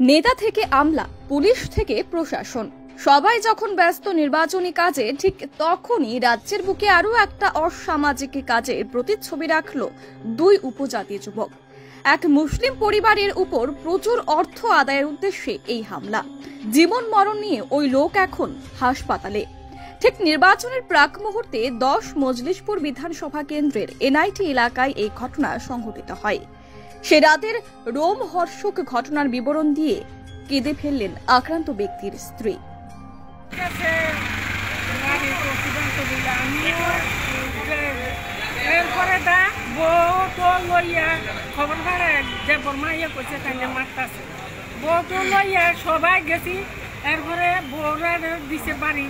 নেতা থেকে আমলা, পুলিশ থেকে প্রশাসন, সবাই যখন ব্যস্ত নির্বাচনী কাজে, ঠিক তখনই রাজ্যের বুকে আরো একটা অসামাজিক কাজের প্রতিচ্ছবি রাখলো দুই উপজাতি যুবক। এক মুসলিম পরিবারের উপর প্রচুর অর্থ আদায়ের উদ্দেশ্যে এই হামলা। জীবন মরণ নিয়ে ওই লোক এখন হাসপাতালে। ঠিক নির্বাচনের প্রাক মুহূর্তে 10 মজলিশপুর বিধানসভা কেন্দ্রের এনআইটি এলাকায় এই ঘটনা সংঘটিত হয়। সে রাতের রোমহর্ষক ঘটনার বিবরণ দিয়ে কেঁদে ফেললেন আক্রান্ত ব্যক্তির স্ত্রী। সবাই গেছি, এরপরে বউরা দিছে বাড়ি,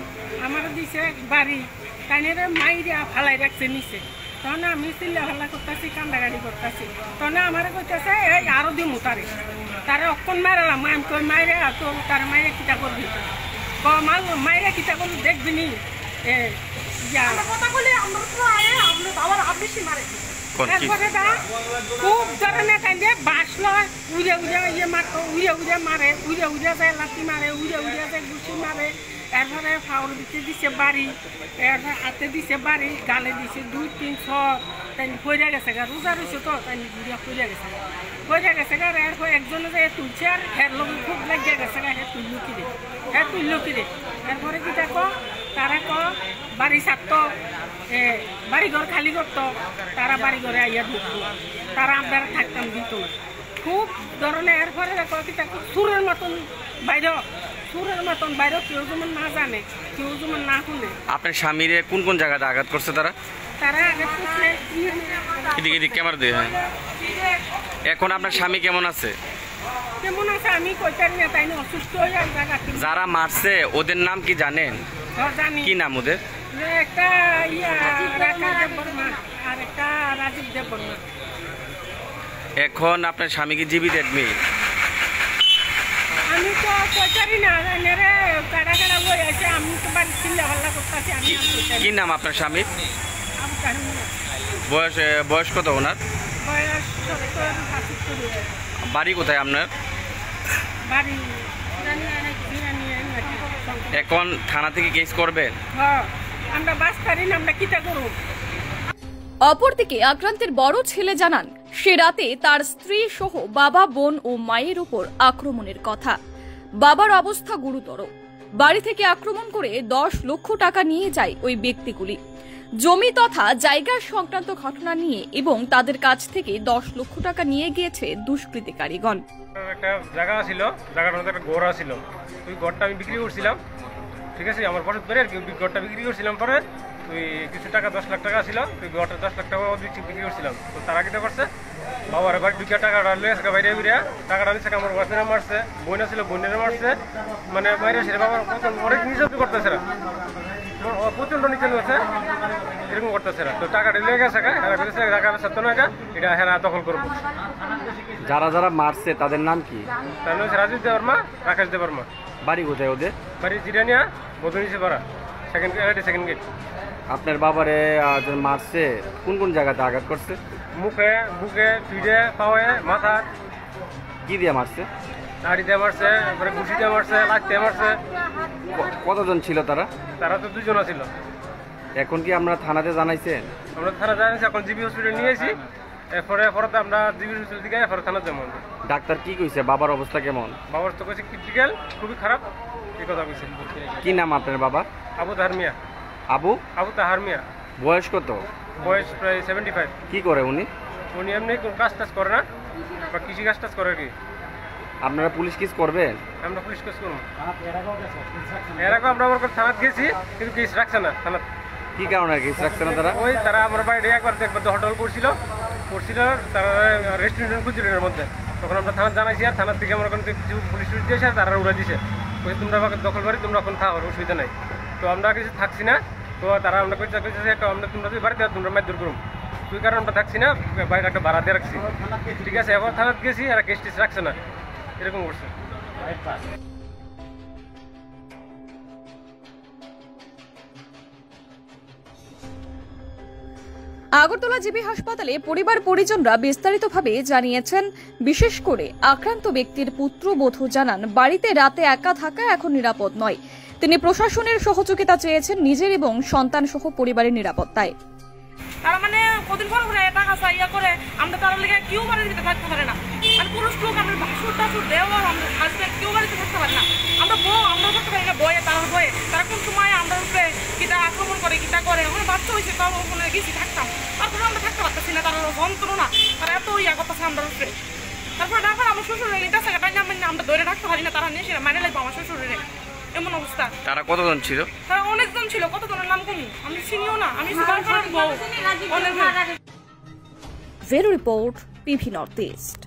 আমার দিছে বাড়ি, তাইনের মাইরা ফালাই রাখছে নিচে। তখন আমি চিল্লা ফাল্লা করতেছি, কান্দাগাড়ি করতেছি। তখন আমার কইতেছে এই আরো দিমু তারে অক্ষণ মারালাম। আমি কই মাইরে তো তার মাইরে কিতা করবি, মাইরে কিতা করবি দেখবি নি। খুব ধরনের কান্দে বাঁচলো, উড়ে উড়ে ইয়ে মারতো, উড়ে উড়ে মারে, উড়ে উড়ে যায় লাঠি মারে, উড়ে উড়ে যায় ঘুষি মারে। এরপরে ফাউল দিছে বাড়ি, এরপরে হাতে দিছে বাড়ি, গালে দিছে 2-3 ছক। তাই পড়ে গেছে গা, রোজা রয়েছে তো তাই ঘুরিয়া পড়ে গেছে গা, পড়ে গেছে গা। এরপর একজনে যে তুলছে আর হের লোক খুব লাগিয়ে গেছে গা, হে তুললো কিরে। এরপরে কি দেখো তারা বাড়ি ছাড়তো, বাড়িঘর খালি করতো, তারা বাড়িঘরে আইয়া দিত, তারা আমরা থাকতাম দিত না। খুব ধরনের এরপরে দেখো কি দেখো সুরের মতন বাইরে কেউ যেমন না জানে, কেউ যেমন না শুনে। আপনার স্বামীর কোন কোন জায়গাতে আঘাত করছে তারা আঘাত করছে এদিকে ক্যামেরা দিয়ে। হ্যাঁ, এখন আপনার স্বামী কেমন আছে? কেমন আছে আমি কইতারি না, তাই না অসুস্থ হয়ে জায়গা। যারা মারছে ওদের নাম কি জানেন? জানি। কি নাম ওদের? একটা দেববর্মা আর একটা রাজীব দেববর্মা। এখন আপনার স্বামী কি জীবিত এডমিট? আমি তো কইতারি না, রে কাড়া বই আছে, আমি তো বাড়ি চিল্লা হাল্লা করতেছি। আমি কি নাম আপনার স্বামীর? বয়স বয়স কত ওনার? বয়স 70-75। বাড়ি কোথায় আপনার? বাড়ি এখন থানা থেকে কেস করবেন? হ্যাঁ, আমরা বাসকারি না, আমরা কিটা করব। অপরদিকে আক্রান্তের বড় ছেলে জানান, সে রাতে তার স্ত্রী সহ বাবা, বোন ও মায়ের উপর আক্রমণের কথা। বাবার অবস্থা গুরুতর। বাড়ি থেকে আক্রমণ করে 10 লক্ষ টাকা নিয়ে যায় ওই ব্যক্তিগুলি। জমি তথা জায়গা সংক্রান্ত ঘটনা নিয়ে এবং তাদের কাছ থেকে 10 লক্ষ টাকা নিয়ে গিয়েছে দুষ্কৃতিকারীগণ। একটা জায়গা ছিল, জায়গাটার মধ্যে একটা ঘর ছিল, ওই ঘরটা আমি বিক্রি করছিলাম। ঠিক আছে, আমার পছন্দ করে আর কি ঘরটা বিক্রি করছিলাম। পরে তুই কিছু টাকা 10 লাখ টাকা ছিল, তুই ঘরটা 10 লাখ টাকা বিক্রি করছিলাম। তো তারা কিনা করছে, বাবার বাড়ি ঢুকে টাকাটা নিয়ে বাইরে বেরিয়ে টাকাটা নিচ্ছে, আমার ওয়াইফেরা মারছে, বোন ছিল বোনেরা মারছে, মানে বাইরে সেটা বাবার অনেক নির্যাতন করতেছে, প্রচন্ড নির্যাতন হচ্ছে, এরকম করতেছে। তো টাকাটা লেগে গেছে, টাকা সত্য না, এটা হেরা দখল করবো। যারা যারা মারছে তাদের নাম কি? তার নাম হচ্ছে রাজীব দেববর্মা, রাকেশ দেববর্মা। বাড়ি কোথায় ওদের? বাড়ি জিরানিয়া, মধুনিশিপাড়া, সেকেন্ড গেট। আপনার বাবারে মারছে কোন কোন জায়গাতে আঘাত করছে? মুখে, বুকে, পিঠে, পাওয়ে, মাথা। কি দিয়ে মারছে? নাড়ি দিয়ে মারছে, তারপরে ঘুষি দিয়ে মারছে, লাঠ দিয়ে মারছে। কতজন ছিল তারা? তারা তো 2 জন ছিল। এখন কি আমরা থানাতে জানাইছেন? আমরা থানা জানাইছি, এখন জিবি হসপিটালে নিয়ে আসি। এরপরে আমরা জিবি হসপিটাল থেকে এরপরে থানা যেমন। ডাক্তার কি কইছে বাবার অবস্থা কেমন? বাবার তো কইছে ক্রিটিক্যাল, খুবই খারাপ, এই কথা কইছে। কি নাম আপনার বাবা? আবু তাহার মিয়া। আবু তাহার মিয়া। বয়স কত? বয়স প্রায় 75। কি করে উনি? উনি এমনি কোন কাজ টাজ করে না, বা কৃষি কাজ টাজ করে আর কি। আপনারা পুলিশ কেস করবেন? আমরা পুলিশ কেস করবো। এর আগে আমরা থানাত গেছি, কিন্তু কেস রাখছে না থানাত। কি কারণে কেস রাখছে না তারা? ওই তারা আমার বাড়ি একবার হটল করছিল, তারা রেস্টুরেন্ট খুঁজছিল এর মধ্যে। তখন আমরা থানা জানাইছি, আর থানার থেকে আমরা কিছু পুলিশ দিয়েছে, আর তারা উড়া দিছে, তোমরা দখল বাড়ি, তোমরা এখন থাকো, অসুবিধা নাই। তো আমরা কিছু থাকছি না। তো তারা আমরা কইছে আমরা তোমরা যদি বাড়িতে তোমরা মারধর করুন, তুই কারণ আমরা থাকছি না, বাইরে একটা ভাড়া দিয়ে রাখছি। ঠিক আছে, এবার থানাত গেছি, আর কেস টেস রাখছে না, এরকম করছে। আগরতলা জিবি হাসপাতালে পরিবার পরিজনরা বিস্তারিতভাবে জানিয়েছেন। বিশেষ করে আক্রান্ত ব্যক্তির পুত্রবধূ জানান, বাড়িতে রাতে একা থাকা এখন নিরাপদ নয়। তিনি প্রশাসনের সহযোগিতা চেয়েছেন নিজের এবং সন্তান সহ পরিবারের নিরাপত্তায়। তারা মানে কদিন পর টাকা চাইয়া করে আমরা তার লেগে কেউ বাড়ির ভিতরে থাকতে পারে না। মানে পুরুষ লোক আমরা ভাসুর টাসুর দেওয়ার আমরা হাজব্যান্ড কেউ বাড়িতে থাকতে পারে না। আমরা আমরা থাকতে পারি না বয়ে, তারা বয়ে তারা কোন সময় আমরা উপরে কিটা আক্রমণ করে কিটা করে। ওখানে বাচ্চা হয়েছে তাও ওখানে গেছি থাকতাম, তারপরে আমরা থাকতে পারতেছি না। তারা যন্ত্রণা, তারা এত ইয়া করতেছে আমরা উপরে। তারপরে তারপর আমার শ্বশুর এটা আমরা ধরে রাখতে পারি না, তারা নিয়ে সেটা মানে লাগবো আমার শ্বশুরের এমন অবস্থা। তারা কতজন ছিল? তারা অনেকজন ছিল, কতজনের নাম কমু আমি চিনিও না। আমি bureau report, PV north east.